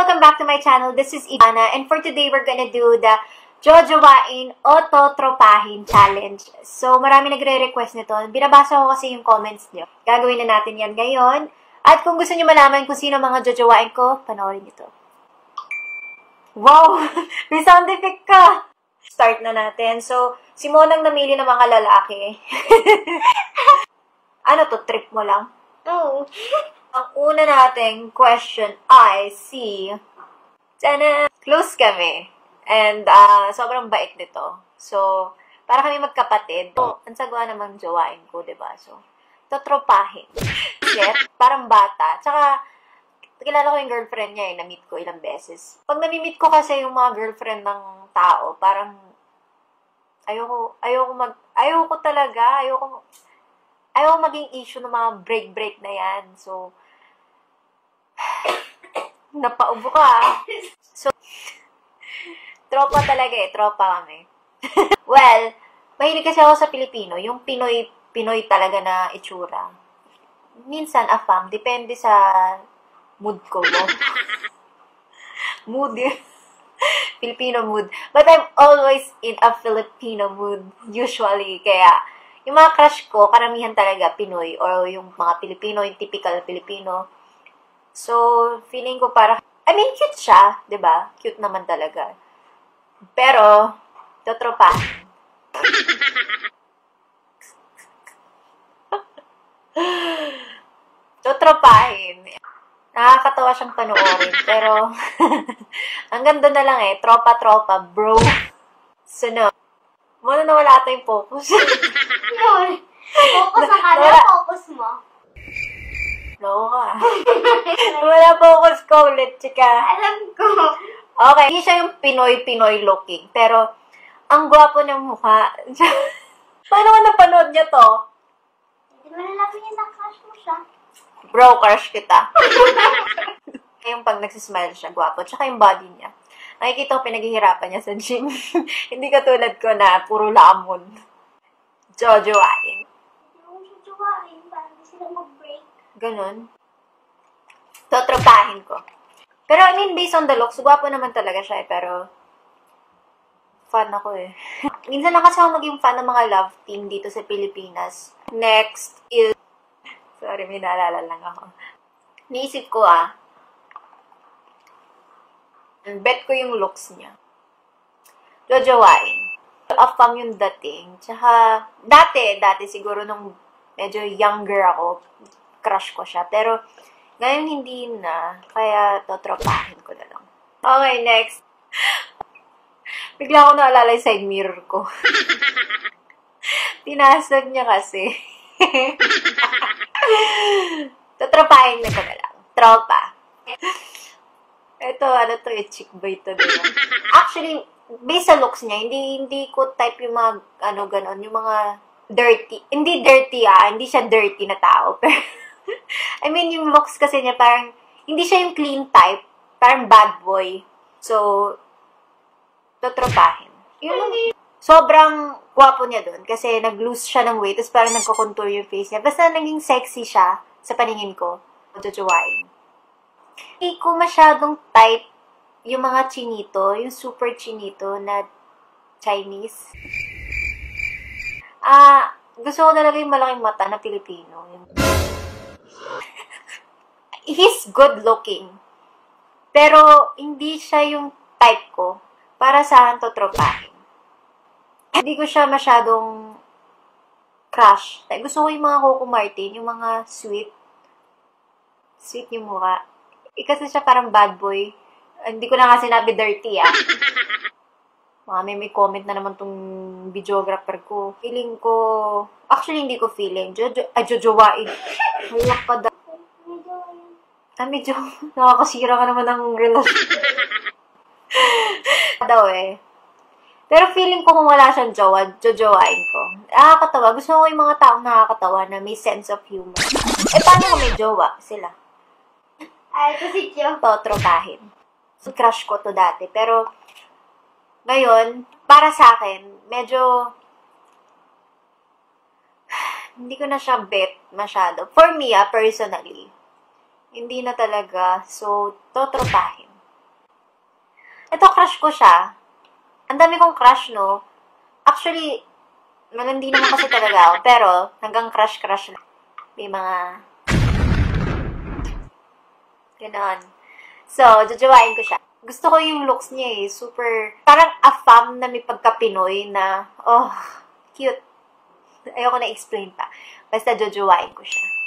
welcome back to my channel. This is Ivana, and for today, we're gonna do the Jojowain o Totropahin Challenge. So, marami nagre-request nito. Binabasa ko kasi yung comments niyo. Gagawin na natin yan ngayon. At kung gusto niyo malaman kung sino mga Jojowain ko, panoorin niyo to. Wow! May sound effect ka! Start na natin. So, si Monang namili ng mga lalaki. Ano to? Trip mo lang? Oo. Ang una nating question ay si... Sana, close kami. And sobrang bait nito. So, para kami magkapatid. So, ang sagwa namang jowain ko, diba? So, totropahin. Set, parang bata. Tsaka, kilala ko yung girlfriend niya na-meet ko ilang beses. Pag nami-meet ko kasi yung mga girlfriend ng tao, parang ayoko talaga maging issue ng mga break na yan. So, napaubo ka. So, tropa talaga tropa kami. Well, mahilig kasi ako sa Pilipino, yung Pinoy talaga na itsura. Minsan, afam, depende sa mood ko. Mood Filipino mood. But I'm always in a Filipino mood, usually. Kaya, yung mga crush ko, karamihan talaga Pinoy. Or yung mga Pilipino, yung typical Filipino. So, feeling ko cute siya, diba? Cute naman talaga. Pero, totropahin. Totropahin. Nakakatawa siyang panoorin. Pero, hanggang doon na lang tropa-tropa, bro. Sunod. Muna nawala ata yung focus. Focus na kala, focus mo. No ka. Wala focus ko ulit, chika. Alam ko. Okay, hindi siya yung Pinoy looking. Pero, ang gwapo ng mukha. Paano ko napanood niya to? Hindi mo nalaman yung na-crush mo siya. Bro, crush kita. Yung pag nagsismile siya, gwapo. Tsaka yung body niya. Nakikita ko pinaghihirapan niya sa gym. Hindi katulad ko na puro lamon. Jojowain. Hindi mo jojowain. Parang hindi sila mag-break. Ganon. Totropahin ko. Pero I mean, based on the looks, gwapo naman talaga siya pero fan ako Minsan lang kasi ako maging fan ng mga love team dito sa Pilipinas. Next is... Sorry, may naalala lang ako. Naisip ko bet ko yung looks niya. Jojowain. Afam yung dating. Tsaka, dati siguro nung medyo younger ako, crush ko siya. Pero, ngayon hindi na. Kaya, totropahin ko na lang. Okay, next. Bigla ako naalala yung side mirror ko. Pinasag niya kasi. Totropahin na ko na lang. Tropa. Ito, chick boy to, diba? Actually, based sa looks niya, hindi ko type yung mga, ganon, yung mga dirty. Hindi dirty, hindi siya dirty na tao. Pero, I mean, yung looks kasi niya, parang, hindi siya yung clean type. Parang bad boy. So, totropahin. Yung sobrang gwapo niya dun kasi nag-lose siya ng weight tapos parang nagko-contour yung face niya. Basta naging sexy siya sa paningin ko. Jojowain. Hindi ko masyadong type yung mga chinito, yung super chinito na Chinese. Gusto ko talaga yung malaking mata na Pilipino. He's good looking. Pero hindi siya yung type ko para sa akin totropahin. Hindi ko siya masyadong crush. Gusto ko yung mga Coco Martin, yung mga sweet. Sweet yung mukha. Kasi siya parang bad boy. Hindi ko na nga sinabi dirty, Mga may comment na naman tong videographer ko. Feeling ko, actually hindi ko feeling. Jojowain. Halak ka daw. Medyo, nakakasira ka naman ng relasyon. Daw Pero feeling ko kung wala siyang jojowain ko. Nakakatawa. Gusto ko yung mga taong nakakatawa na may sense of humor. Paano kung may jowa sila? Ito si Joe. Totropahin. So, crush ko to dati. Pero, ngayon, para sa akin, medyo, hindi ko na siya bet masyado. For me, personally, hindi na talaga. So, totropahin. Ito, crush ko siya. Ang dami kong crush, no? Actually, malandi naman kasi talaga ako. Pero, hanggang crush-crush lang. May mga... Ganon. So, jajawain ko siya. Gusto ko yung looks niya eh. Super... Parang a femme na may pagka-Pinoy na... Oh, cute. Ayoko na explain pa. Basta jajawain ko siya.